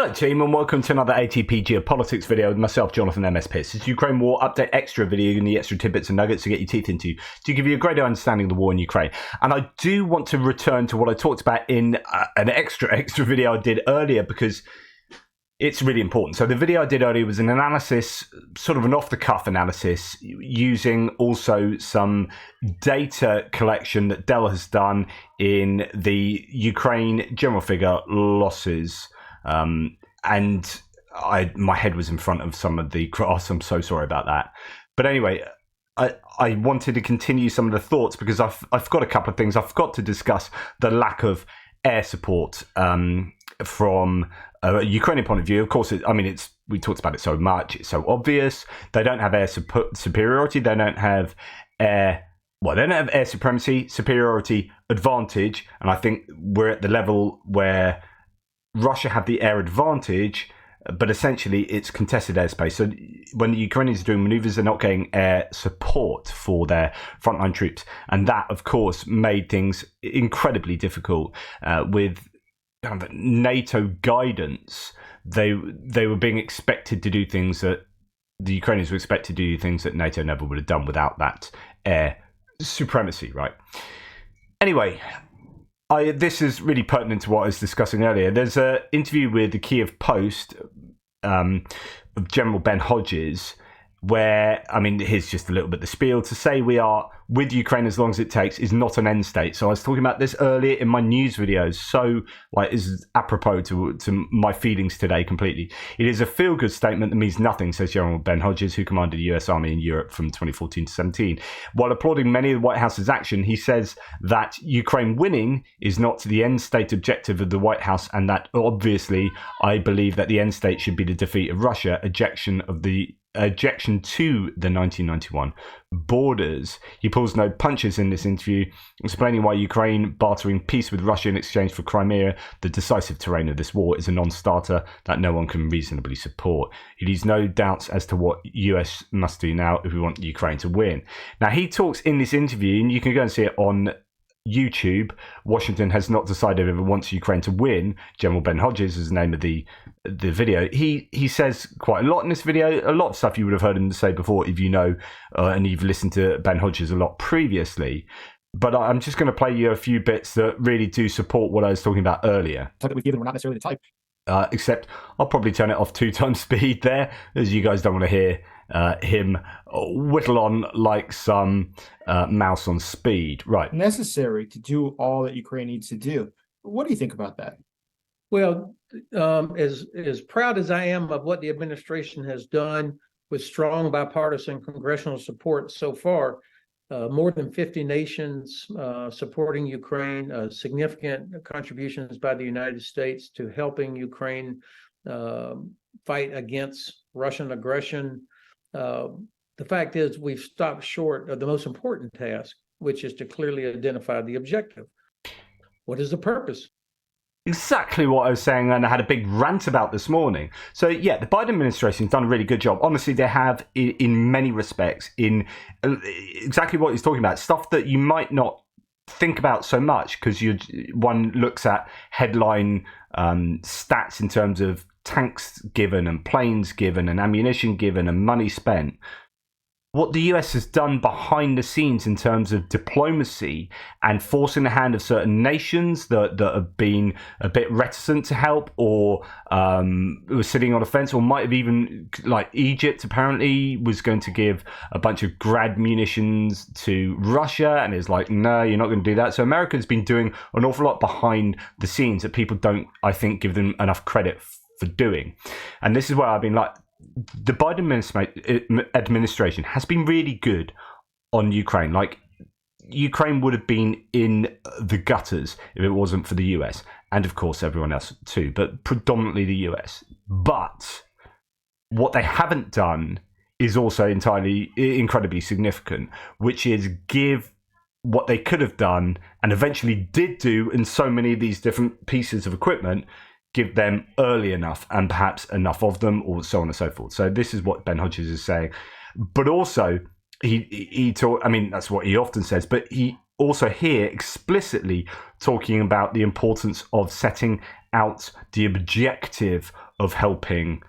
Hello team and welcome to another ATP Geopolitics video with myself, Jonathan MS Pitts. It's Ukraine War Update Extra video and the extra tidbits and nuggets to get your teeth into to give you a greater understanding of the war in Ukraine. And I do want to return to what I talked about in an extra video I did earlier because it's really important. So the video I did earlier was an analysis, sort of an off-the-cuff analysis, using also some data collection that Dell has done in the Ukraine general figure losses. And my head was in front of some of the graphs. I'm so sorry about that. But anyway, I wanted to continue some of the thoughts because I've got a couple of things. I forgot to discuss the lack of air support from a Ukrainian point of view. Of course, we talked about it so much. It's so obvious. They don't have air superiority. They don't have air supremacy, superiority, advantage. And I think we're at the level where Russia have the air advantage, but essentially it's contested airspace. So when the Ukrainians are doing maneuvers, they're not getting air support for their frontline troops. And that, of course, made things incredibly difficult with kind of NATO guidance. They were being expected to do things that the Ukrainians were expected to do things that NATO never would have done without that air supremacy, right? Anyway, this is really pertinent to what I was discussing earlier. There's an interview with the Kiev Post of General Ben Hodges, where, here's just a little bit of the spiel. To say we are with Ukraine as long as it takes is not an end state. So I was talking about this earlier in my news videos. So is apropos to my feelings today completely. It is a feel-good statement that means nothing, says General Ben Hodges, who commanded the US Army in Europe from 2014 to 17. While applauding many of the White House's action, he says that Ukraine winning is not the end state objective of the White House, and that obviously I believe that the end state should be the defeat of Russia, ejection to the 1991 borders. He pulls no punches in this interview, explaining why Ukraine bartering peace with Russia in exchange for Crimea, the decisive terrain of this war, is a non-starter that no one can reasonably support. He leaves no doubts as to what US must do now if we want Ukraine to win. Now, he talks in this interview, and you can go and see it on YouTube. Washington has not decided if it wants Ukraine to win. General Ben Hodges is the name of the video. He says quite a lot in this video, a lot of stuff you would have heard him say before if you know and you've listened to Ben Hodges a lot previously. But I'm just going to play you a few bits that really do support what I was talking about earlier. That we give them, we're not necessarily the type. Except I'll probably turn it off 2 times speed there, as you guys don't want to hear him whittle on like some mouse on speed. Right. Necessary to do all that Ukraine needs to do. What do you think about that? Well, as proud as I am of what the administration has done with strong bipartisan congressional support so far, more than 50 nations supporting Ukraine, significant contributions by the United States to helping Ukraine fight against Russian aggression. The fact is we've stopped short of the most important task, which is to clearly identify the objective. What is the purpose? Exactly what I was saying, and I had a big rant about this morning. So yeah, the Biden administration's done a really good job. Honestly, they have in many respects, in exactly what he's talking about, stuff that you might not think about so much because one looks at headline stats in terms of tanks given and planes given and ammunition given and money spent. What the US has done behind the scenes in terms of diplomacy and forcing the hand of certain nations that have been a bit reticent to help or were sitting on a fence, or might have even, like Egypt apparently was going to give a bunch of grad munitions to Russia and is like, no, you're not going to do that. So America's been doing an awful lot behind the scenes that people don't, I think, give them enough credit for doing. And this is where I've been like, the Biden administration has been really good on Ukraine. Like, Ukraine would have been in the gutters if it wasn't for the US, and of course everyone else too, but predominantly the US. But what they haven't done is also incredibly significant, which is give what they could have done and eventually did do in so many of these different pieces of equipment, give them early enough and perhaps enough of them, or so on and so forth. So this is what Ben Hodges is saying. But also, he taught, that's what he often says, but he also here explicitly talking about the importance of setting out the objective of helping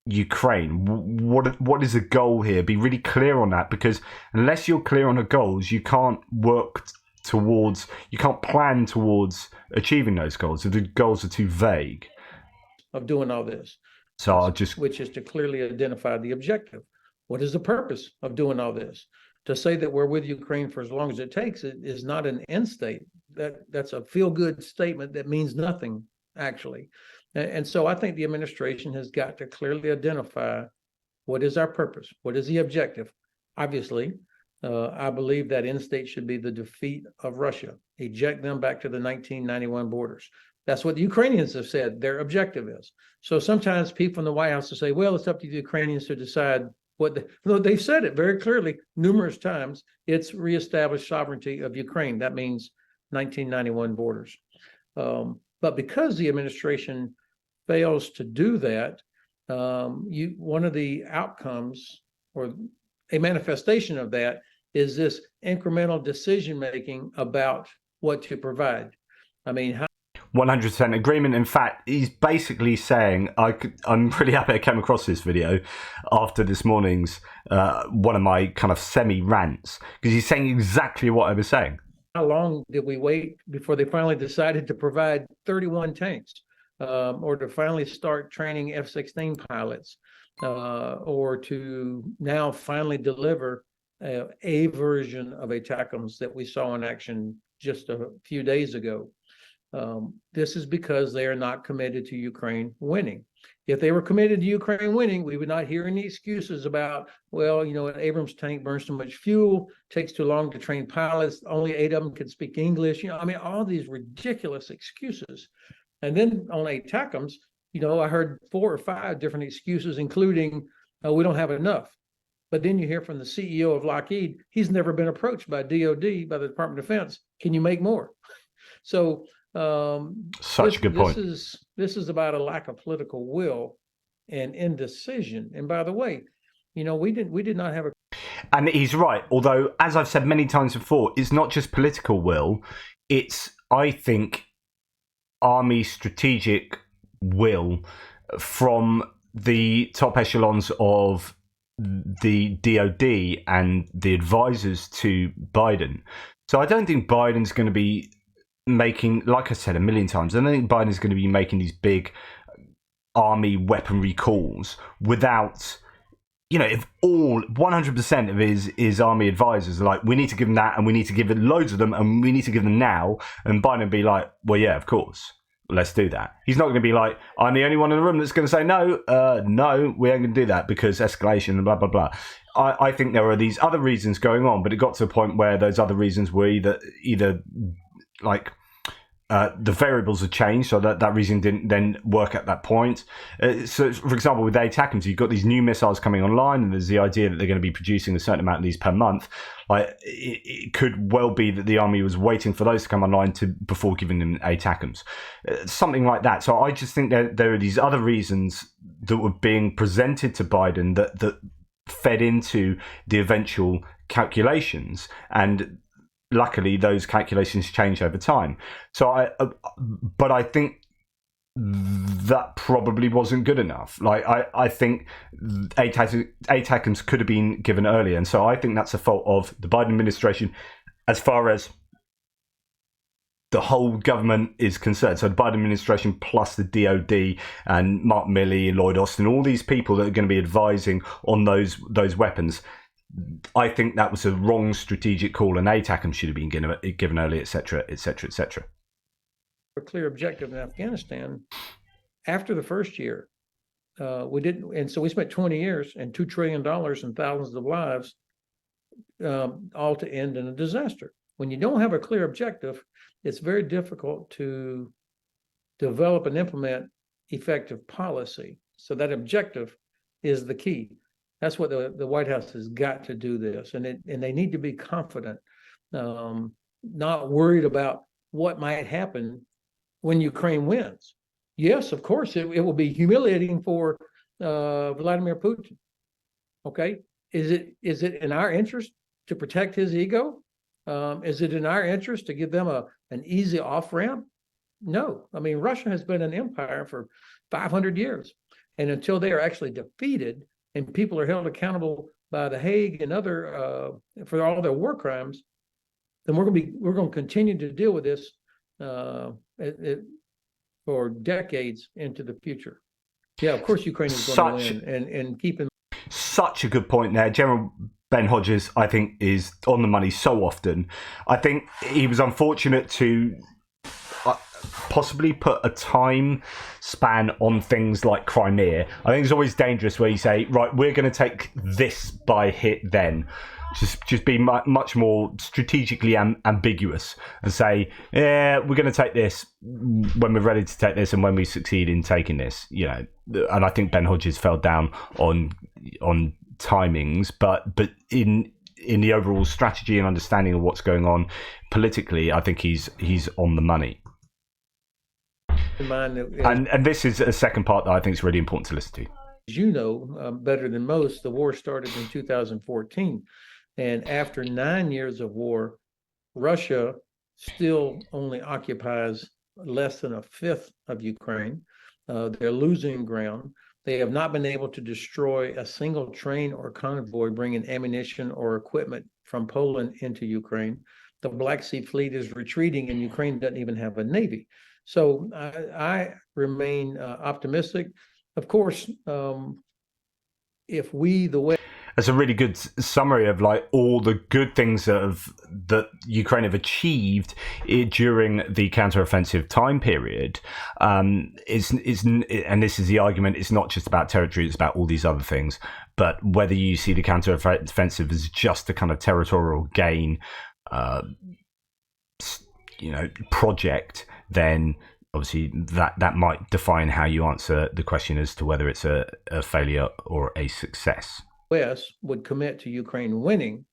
Ukraine. What is the goal here? Be really clear on that, because unless you're clear on the goals, you can't plan towards achieving those goals if the goals are too vague. Of doing all this. So which is to clearly identify the objective. What is the purpose of doing all this? To say that we're with Ukraine for as long as it takes is not an end state. That's a feel-good statement that means nothing, actually. And so I think the administration has got to clearly identify what is our purpose, what is the objective. Obviously, I believe that end state should be the defeat of Russia, eject them back to the 1991 borders. That's what the Ukrainians have said their objective is. So sometimes people in the White House will say, well, it's up to the Ukrainians to decide no, they've said it very clearly numerous times. It's reestablished sovereignty of Ukraine. That means 1991 borders. But because the administration fails to do that, one of the outcomes or a manifestation of that is this incremental decision-making about what to provide. I mean, 100% agreement. In fact, he's basically saying, I'm really happy I came across this video after this morning's one of my kind of semi-rants, because he's saying exactly what I was saying. How long did we wait before they finally decided to provide 31 tanks, or to finally start training F-16 pilots, or to now finally deliver a version of ATACMS that we saw in action just a few days ago? This is because they are not committed to Ukraine winning. If they were committed to Ukraine winning, we would not hear any excuses about, well, you know, an Abrams tank burns too much fuel, takes too long to train pilots, only 8 of them can speak English. You know, I mean, all these ridiculous excuses. And then on ATACMS, you know, I heard 4 or 5 different excuses, including we don't have enough. But then you hear from the CEO of Lockheed, he's never been approached by DOD, by the Department of Defense. Can you make more? So such a good point. This is about a lack of political will and indecision. And by the way, you know, we did not have a. And he's right. Although, as I've said many times before, it's not just political will. It's, I think, army strategic will from the top echelons of the DOD and the advisors to Biden. So I don't think Biden's going to be making, like I said a million times, I don't think Biden's going to be making these big army weaponry calls without, you know, if all 100% of his army advisors are like, we need to give them that, and we need to give it loads of them, and we need to give them now, and Biden would be like, well, yeah, of course, let's do that. He's not going to be like, I'm the only one in the room that's going to say no, we ain't going to do that because escalation and blah blah blah. I think there are these other reasons going on, but it got to a point where those other reasons were either like the variables have changed, so that reason didn't then work at that point. So, for example, with ATACMS, you've got these new missiles coming online, and there's the idea that they're going to be producing a certain amount of these per month. Like, it could well be that the army was waiting for those to come online before giving them ATACMS, something like that. So I just think there are these other reasons that were being presented to Biden that fed into the eventual calculations, and luckily those calculations change over time. So but I think that probably wasn't good enough. Like, I think ATACMS could have been given earlier, and so I think that's a fault of the Biden administration as far as the whole government is concerned. So the Biden administration plus the DOD and Mark Milley and Lloyd Austin, all these people that are going to be advising on those weapons. I think that was a wrong strategic call, and ATACMS should have been given early, etc., etc., etc. A clear objective in Afghanistan. After the first year, we didn't, and so we spent 20 years and $2 trillion and thousands of lives, all to end in a disaster. When you don't have a clear objective, it's very difficult to develop and implement effective policy. So that objective is the key. That's what the White House has got to do this, and they need to be confident, not worried about what might happen when Ukraine wins. Yes, of course, it will be humiliating for Vladimir Putin. Okay, is it in our interest to protect his ego? Is it in our interest to give them an easy off ramp? No, I mean, Russia has been an empire for 500 years. And until they are actually defeated and people are held accountable by The Hague and other for all their war crimes, then we're going to continue to deal with this for decades into the future. Yeah, of course, Ukraine is going to win, and keep in such a good point there. General Ben Hodges, I think, is on the money so often. I think he was unfortunate to possibly put a time span on things like Crimea. I think it's always dangerous where you say, right, we're going to take this by hit then. Just be much more strategically ambiguous and say, yeah, we're going to take this when we're ready to take this and when we succeed in taking this. You know, and I think Ben Hodges fell down on timings, but in the overall strategy and understanding of what's going on politically, I think he's on the money. And this is a second part that I think is really important to listen to. As you know, better than most, the war started in 2014. And after 9 years of war, Russia still only occupies less than a fifth of Ukraine. They're losing ground. They have not been able to destroy a single train or convoy bringing ammunition or equipment from Poland into Ukraine. The Black Sea Fleet is retreating, and Ukraine doesn't even have a navy. So I remain optimistic. Of course, if we, the West... That's a really good summary of like all the good things that Ukraine have achieved during the counteroffensive time period. And this is the argument, it's not just about territory, it's about all these other things. But whether you see the counteroffensive as just a kind of territorial gain, project, then obviously that might define how you answer the question as to whether it's a failure or a success. West would commit to Ukraine winning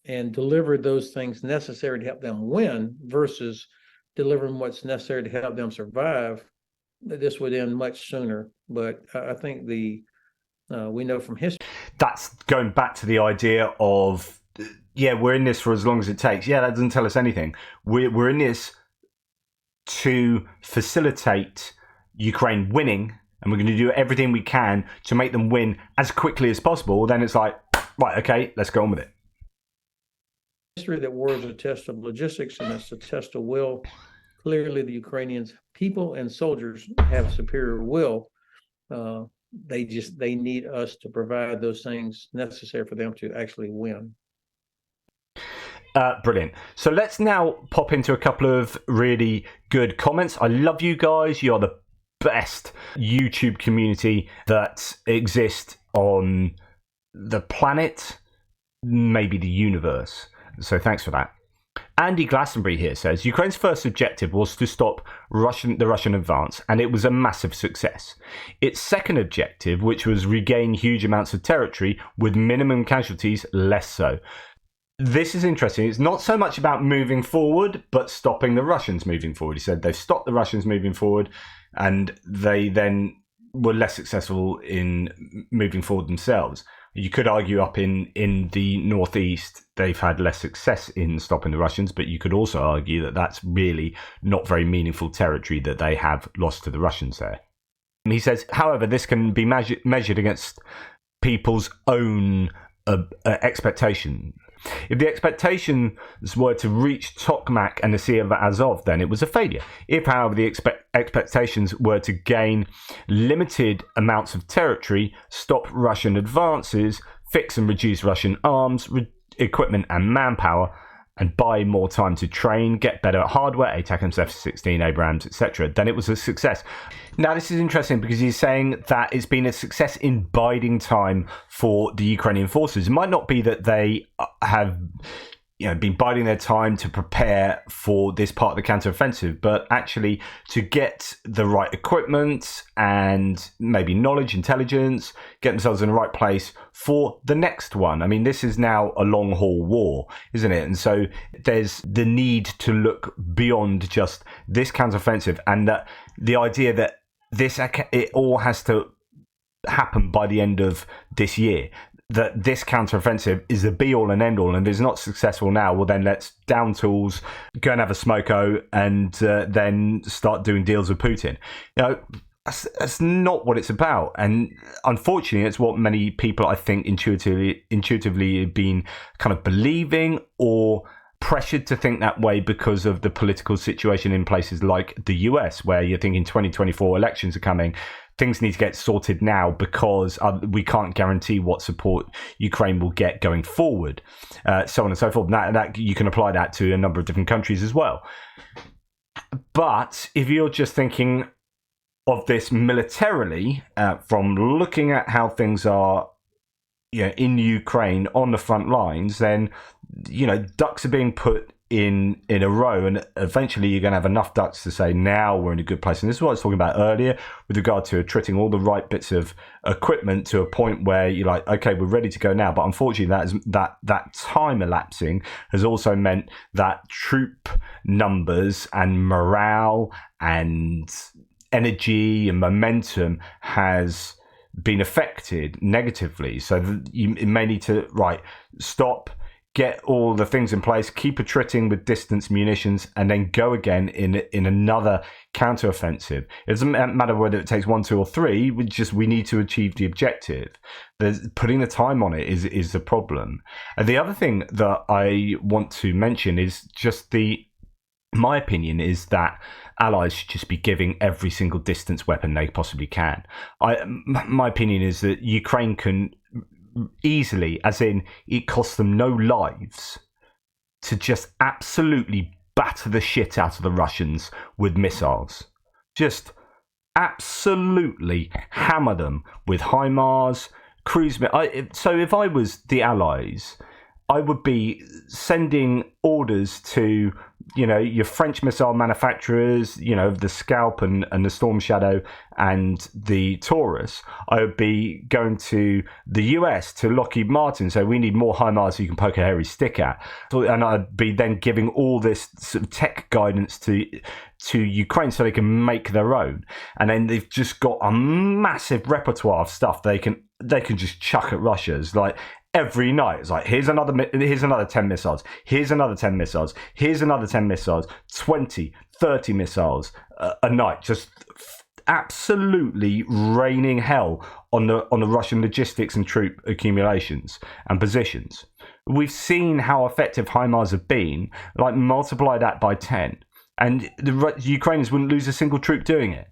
and deliver those things necessary to help them win versus delivering what's necessary to help them survive, this would end much sooner. But I think we know from history. That's going back to the idea of, yeah, we're in this for as long as it takes. Yeah, that doesn't tell us anything. We're in this to facilitate Ukraine winning, and we're going to do everything we can to make them win as quickly as possible. Then it's like, right, okay, let's go on with it. History that war is a test of logistics and it's a test of will. Clearly, the Ukrainians, people and soldiers, have superior will. They need us to provide those things necessary for them to actually win. Brilliant. So let's now pop into a couple of really good comments. I love you guys. You are the best YouTube community that exists on the planet, maybe the universe. So thanks for that. Andy Glastonbury here says, Ukraine's first objective was to stop the Russian advance, and it was a massive success. Its second objective, which was regain huge amounts of territory with minimum casualties, less so. This is interesting. It's not so much about moving forward, but stopping the Russians moving forward. He said they've stopped the Russians moving forward, and they then were less successful in moving forward themselves. You could argue up in the northeast, they've had less success in stopping the Russians, but you could also argue that that's really not very meaningful territory that they have lost to the Russians there. And he says, however, this can be measured against people's own expectation. If the expectations were to reach Tokmak and the Sea of Azov, then it was a failure. If, however, the expectations were to gain limited amounts of territory, stop Russian advances, fix and reduce Russian arms, equipment and manpower, and buy more time to train, get better at hardware, ATACMS, F-16, Abrams, etc., then it was a success. Now, this is interesting because he's saying that it's been a success in biding time for the Ukrainian forces. It might not be that they have been biding their time to prepare for this part of the counteroffensive, but actually to get the right equipment and maybe knowledge, intelligence, get themselves in the right place for the next one. I mean, this is now a long haul war, isn't it? And so there's the need to look beyond just this counteroffensive, and that the idea that it all has to happen by the end of this year. that this counteroffensive is the be all and end all, and if it's not successful now, well then let's down tools, go and have a smoko, and then start doing deals with Putin. That's not what it's about, and unfortunately, it's what many people I think intuitively have been kind of believing or pressured to think that way because of the political situation in places like the US, where you're thinking 2024 elections are coming. Things need to get sorted now because we can't guarantee what support Ukraine will get going forward, so on and so forth. That you can apply that to a number of different countries as well. But if you're just thinking of this militarily, from looking at how things are in Ukraine on the front lines, then ducks are being put in a row, and eventually you're going to have enough ducks to say now we're in a good place. And this is what I was talking about earlier with regard to attriting all the right bits of equipment to a point where you're like, okay, we're ready to go now. But unfortunately, that time elapsing has also meant that troop numbers and morale and energy and momentum has been affected negatively. So you may need to stop, get all the things in place, keep attriting with distance munitions, and then go again in another counteroffensive. It doesn't matter whether it takes 1, 2, or 3. We need to achieve the objective. Putting the time on it is the problem. And the other thing that I want to mention is just my opinion is that allies should just be giving every single distance weapon they possibly can. My opinion is that Ukraine can easily, as in it costs them no lives, to just absolutely batter the shit out of the Russians with missiles. Just absolutely hammer them with HIMARS, cruise missiles. So if I was the allies, I would be sending orders to your French missile manufacturers, the Scalp and the Storm Shadow and the Taurus. I would be going to the US, to Lockheed Martin, so we need more HIMARS so you can poke a hairy stick at. And I'd be then giving all this sort of tech guidance to Ukraine so they can make their own. And then they've just got a massive repertoire of stuff they can just chuck at Russia's. Like, every night, it's like, here's another 10 missiles, here's another 10 missiles, here's another 10 missiles, 20, 30 missiles a night, just absolutely raining hell on the Russian logistics and troop accumulations and positions. We've seen how effective HIMARS have been. Like, multiply that by 10, and the Ukrainians wouldn't lose a single troop doing it.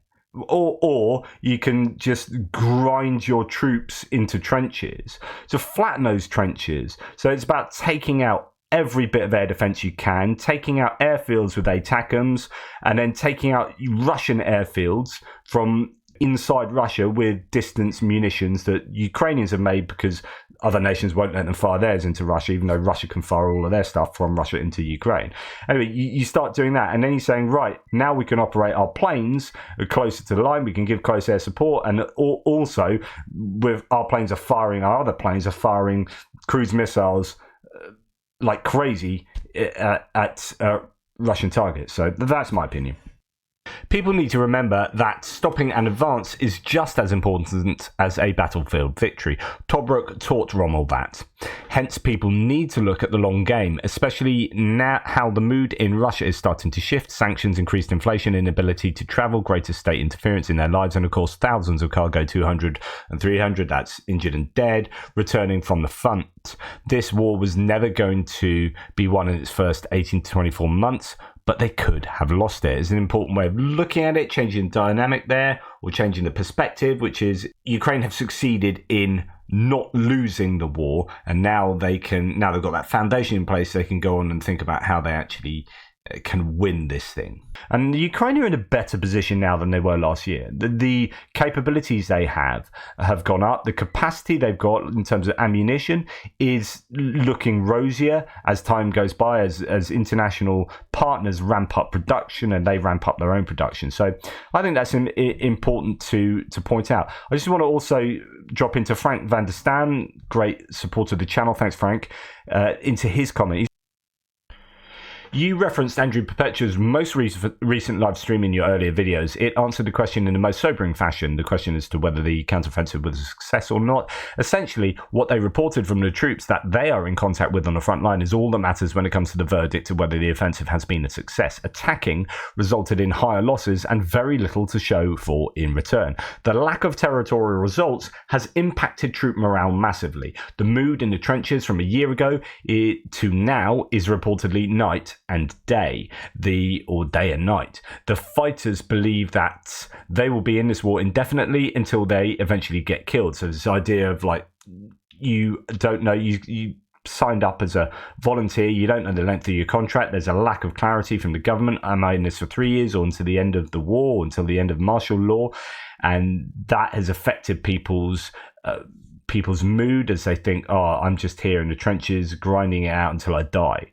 Or you can just grind your troops into trenches. So flatten those trenches. So it's about taking out every bit of air defense you can, taking out airfields with ATACMS, and then taking out Russian airfields from inside Russia with distance munitions that Ukrainians have made because other nations won't let them fire theirs into Russia, even though Russia can fire all of their stuff from Russia into Ukraine. Anyway, you start doing that, and then you're saying, right, now we can operate our planes closer to the line, we can give close air support, and also with our other planes are firing cruise missiles like crazy at Russian targets. So that's my opinion. People need to remember that stopping an advance is just as important as a battlefield victory. Tobruk taught Rommel that. Hence, people need to look at the long game, especially now how the mood in Russia is starting to shift. Sanctions, increased inflation, inability to travel, greater state interference in their lives, and of course thousands of cargo 200 and 300, that's injured and dead, returning from the front. This war was never going to be won in its first 18 to 24 months, but they could have lost it. It's an important way of looking at it, changing the dynamic there, or changing the perspective, which is Ukraine have succeeded in not losing the war, and now they've got that foundation in place, they can go on and think about how they actually can win this thing. And the Ukraine are in a better position now than they were last year. The capabilities they have gone up. The capacity they've got in terms of ammunition is looking rosier as time goes by, as international partners ramp up production and they ramp up their own production. So I think that's important to point out. I just want to also drop into Frank van der Stam, great supporter of the channel. Thanks, Frank. Into his comment. You referenced Andrew Perpetua's most recent live stream in your earlier videos. It answered the question in the most sobering fashion, the question as to whether the counteroffensive was a success or not. Essentially, what they reported from the troops that they are in contact with on the front line is all that matters when it comes to the verdict of whether the offensive has been a success. Attacking resulted in higher losses and very little to show for in return. The lack of territorial results has impacted troop morale massively. The mood in the trenches from a year ago to now is reportedly night and day, or day and night. The fighters believe that they will be in this war indefinitely until they eventually get killed. So this idea of like, you don't know, you signed up as a volunteer, you don't know the length of your contract, there's a lack of clarity from the government. Am I in this for 3 years or until the end of the war, until the end of martial law? And that has affected people's mood as they think, oh, I'm just here in the trenches grinding it out until I die.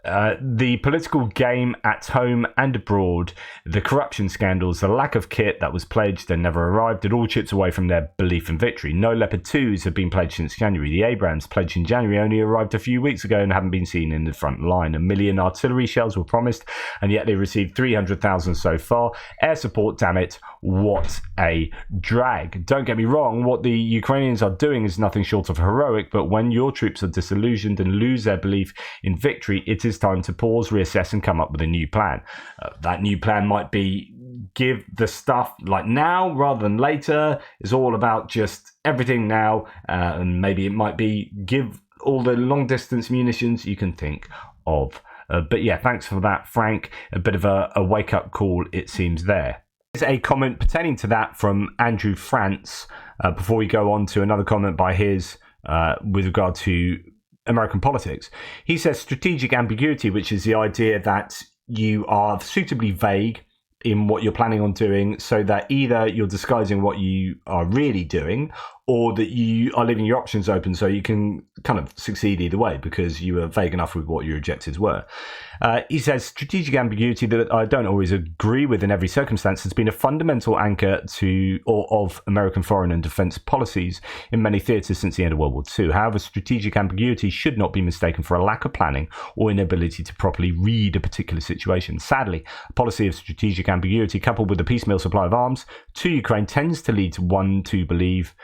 The political game at home and abroad, the corruption scandals, the lack of kit that was pledged and never arrived, it all chips away from their belief in victory. No Leopard 2s have been pledged since January. The Abrams pledged in January only arrived a few weeks ago and haven't been seen in the front line. 1 million artillery shells were promised, and yet they received 300,000 so far. Air support, damn it, what a drag. Don't get me wrong, what the Ukrainians are doing is nothing short of heroic, but when your troops are disillusioned and lose their belief in victory, it is time to pause, reassess, and come up with a new plan. That new plan might be give the stuff like now rather than later. It's all about just everything now, and maybe it might be give all the long distance munitions you can think of. But yeah, thanks for that, Frank. A bit of a wake up call, it seems there. There's a comment pertaining to that from Andrew France before we go on to another comment by his with regard to American politics. He says strategic ambiguity, which is the idea that you are suitably vague in what you're planning on doing, so that either you're disguising what you are really doing, or that you are leaving your options open so you can kind of succeed either way because you were vague enough with what your objectives were. He says strategic ambiguity that I don't always agree with in every circumstance has been a fundamental anchor of American foreign and defense policies in many theaters since the end of World War II. However, strategic ambiguity should not be mistaken for a lack of planning or inability to properly read a particular situation. Sadly, a policy of strategic ambiguity coupled with a piecemeal supply of arms to Ukraine tends to lead one to believe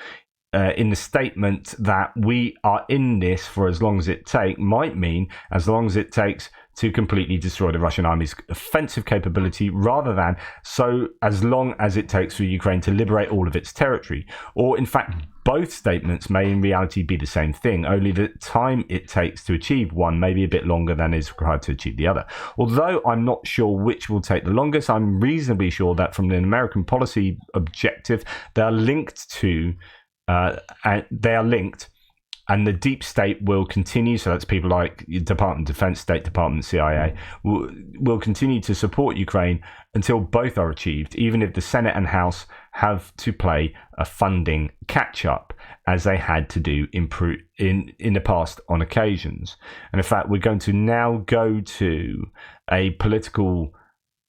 in the statement that we are in this for as long as it takes might mean as long as it takes to completely destroy the Russian army's offensive capability, rather than so as long as it takes for Ukraine to liberate all of its territory. Or in fact, both statements may in reality be the same thing, only the time it takes to achieve one may be a bit longer than is required to achieve the other. Although I'm not sure which will take the longest, I'm reasonably sure that from an American policy objective, they are linked, and the deep state will continue. So that's people like Department of Defense, State Department, CIA, will continue to support Ukraine until both are achieved, even if the Senate and House have to play a funding catch-up, as they had to do in the past on occasions. And in fact, we're going to now go to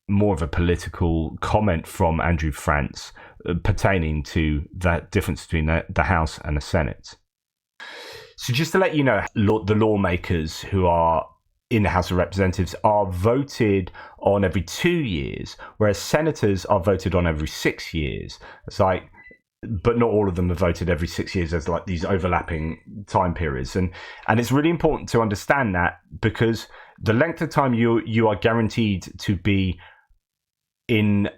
more of a political comment from Andrew France pertaining to that difference between the House and the Senate. So just to let you know, the lawmakers who are in the House of Representatives are voted on every 2 years, whereas senators are voted on every 6 years. It's like, but not all of them are voted every 6 years. There's like these overlapping time periods. And it's really important to understand that, because the length of time you are guaranteed to be in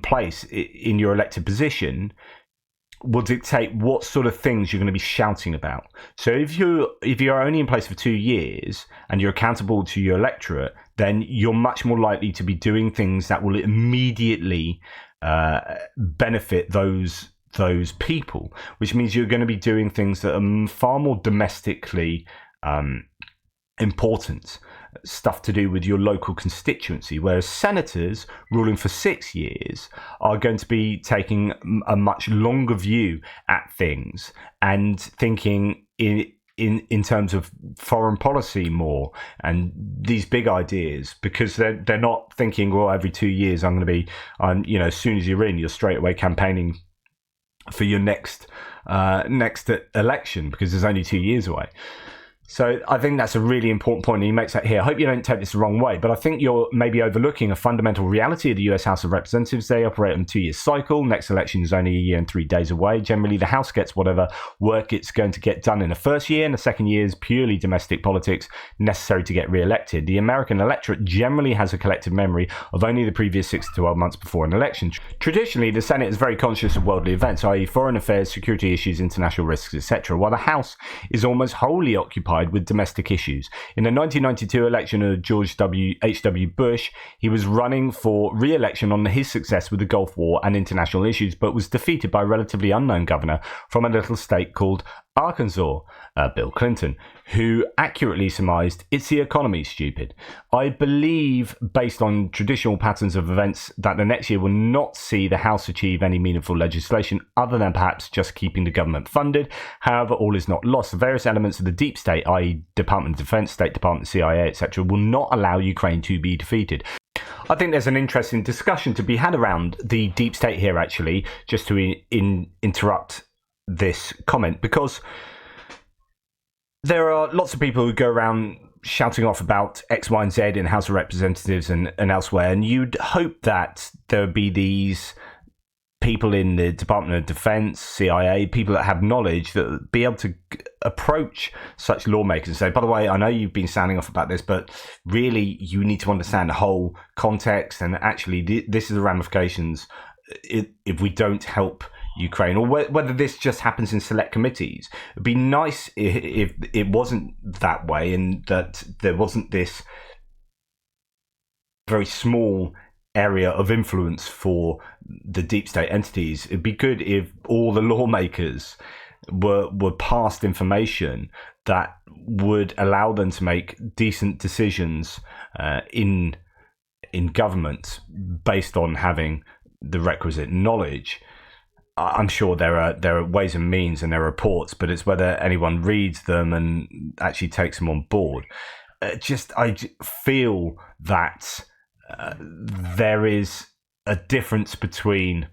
place in your elected position will dictate what sort of things you're going to be shouting about. So if you're only in place for 2 years and you're accountable to your electorate, then you're much more likely to be doing things that will immediately benefit those people, which means you're going to be doing things that are far more domestically important, stuff to do with your local constituency, whereas senators ruling for 6 years are going to be taking a much longer view at things and thinking in terms of foreign policy more and these big ideas, because they're not thinking, well, every 2 years I'm going to be, as soon as you're in, you're straight away campaigning for your next election, because there's only 2 years away. So I think that's a really important point, and he makes that here. I hope you don't take this the wrong way, but I think you're maybe overlooking a fundamental reality of the US House of Representatives. They operate on a 2-year cycle. Next election is only a year and 3 days away. Generally, the House gets whatever work it's going to get done in the first year, and the second year is purely domestic politics necessary to get re-elected. The American electorate generally has a collective memory of only the previous 6 to 12 months before an election. Traditionally, the Senate is very conscious of worldly events, i.e. foreign affairs, security issues, international risks, etc., while the House is almost wholly occupied with domestic issues. In the 1992 election of George H.W. Bush, he was running for re-election on his success with the Gulf War and international issues, but was defeated by a relatively unknown governor from a little state called Arkansas, Bill Clinton, who accurately surmised, "It's the economy, stupid." I believe, based on traditional patterns of events, that the next year will not see the House achieve any meaningful legislation other than perhaps just keeping the government funded. However, all is not lost. The various elements of the deep state, i.e. Department of Defense, State Department, CIA, etc., will not allow Ukraine to be defeated. I think there's an interesting discussion to be had around the deep state here, actually, just to interrupt this comment, because there are lots of people who go around shouting off about X, Y, and Z in the House of Representatives and elsewhere, and you'd hope that there would be these people in the Department of Defense, CIA, people that have knowledge that would be able to approach such lawmakers and say, by the way, I know you've been sounding off about this, but really you need to understand the whole context, and actually this is the ramifications if we don't help Ukraine, or whether this just happens in select committees. It'd be nice if it wasn't that way, and that there wasn't this very small area of influence for the deep state entities. It'd be good if all the lawmakers were passed information that would allow them to make decent decisions in government based on having the requisite knowledge. I'm sure there are ways and means, and there are reports, but it's whether anyone reads them and actually takes them on board. I feel that there is a difference between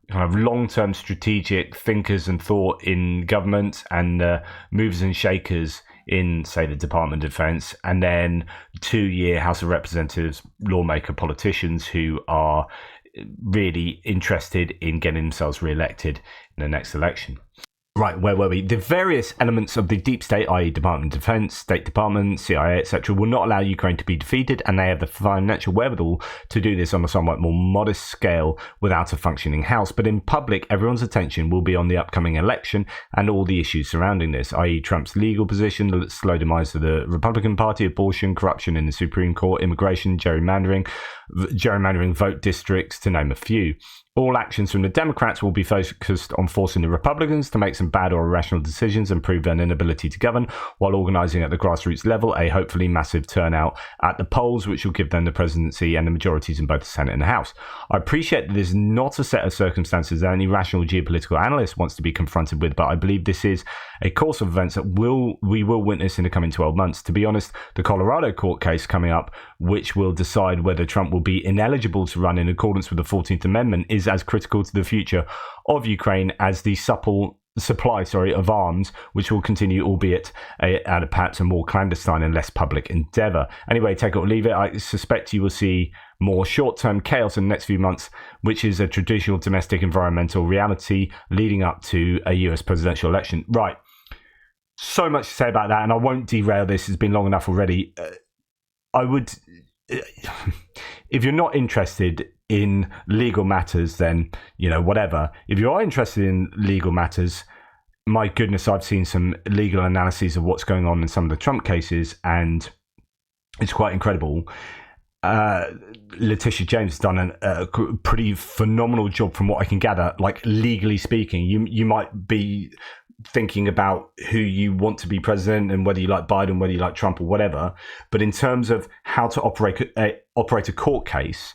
kind of long-term strategic thinkers and thought in government and movers and shakers in, say, the Department of Defense, and then 2-year House of Representatives lawmaker politicians who are really interested in getting themselves re-elected in the next election. Right, where were we? The various elements of the deep state, i.e. Department of Defense, State Department, CIA, etc., will not allow Ukraine to be defeated, and they have the financial wherewithal to do this on a somewhat more modest scale without a functioning House. But in public, everyone's attention will be on the upcoming election and all the issues surrounding this, i.e. Trump's legal position, the slow demise of the Republican Party, abortion, corruption in the Supreme Court, immigration, gerrymandering vote districts, to name a few. All actions from the Democrats will be focused on forcing the Republicans to make some bad or irrational decisions and prove their inability to govern, while organising at the grassroots level a hopefully massive turnout at the polls, which will give them the presidency and the majorities in both the Senate and the House. I appreciate that this is not a set of circumstances that any rational geopolitical analyst wants to be confronted with, but I believe this is a course of events that we will witness in the coming 12 months. To be honest, the Colorado court case coming up, which will decide whether Trump will be ineligible to run in accordance with the 14th Amendment, is as critical to the future of Ukraine as the supply of arms, which will continue, albeit at a perhaps a more clandestine and less public endeavour. Anyway, take it or leave it. I suspect you will see more short-term chaos in the next few months, which is a traditional domestic environmental reality leading up to a US presidential election. Right. So much to say about that, and I won't derail this. It's been long enough already. I would, if you're not interested in legal matters, then, whatever. If you are interested in legal matters, my goodness, I've seen some legal analyses of what's going on in some of the Trump cases, and it's quite incredible. Letitia James has done a pretty phenomenal job from what I can gather, like legally speaking. You might be thinking about who you want to be president and whether you like Biden, whether you like Trump or whatever. But in terms of how to operate a court case,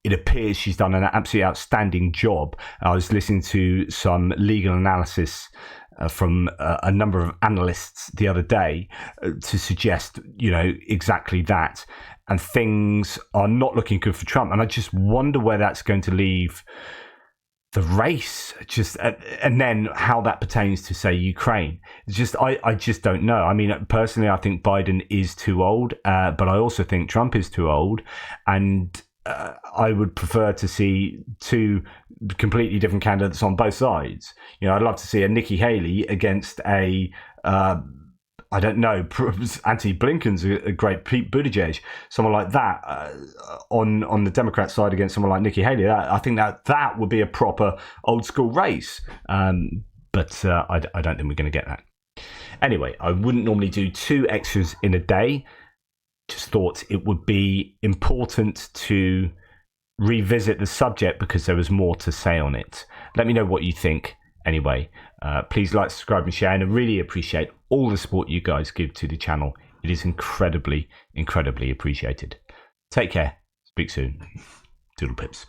it appears she's done an absolutely outstanding job. I was listening to some legal analysis from a number of analysts the other day to suggest, exactly that. And things are not looking good for Trump. And I just wonder where that's going to leave the race, just and then how that pertains to, say, Ukraine. It's just I just don't know. I mean, personally, I think Biden is too old, but I also think Trump is too old, and I would prefer to see two completely different candidates on both sides. You know, I'd love to see a Nikki Haley against a I don't know, Anthony Blinken's a great Pete Buttigieg, someone like that on the Democrat side against someone like Nikki Haley. I think that would be a proper old school race. But I don't think we're going to get that. Anyway, I wouldn't normally do 2 extras in a day. Just thought it would be important to revisit the subject because there was more to say on it. Let me know what you think. Anyway, please like, subscribe and share, and I really appreciate all the support you guys give to the channel. It is incredibly, incredibly appreciated. Take care. Speak soon. Doodle pips.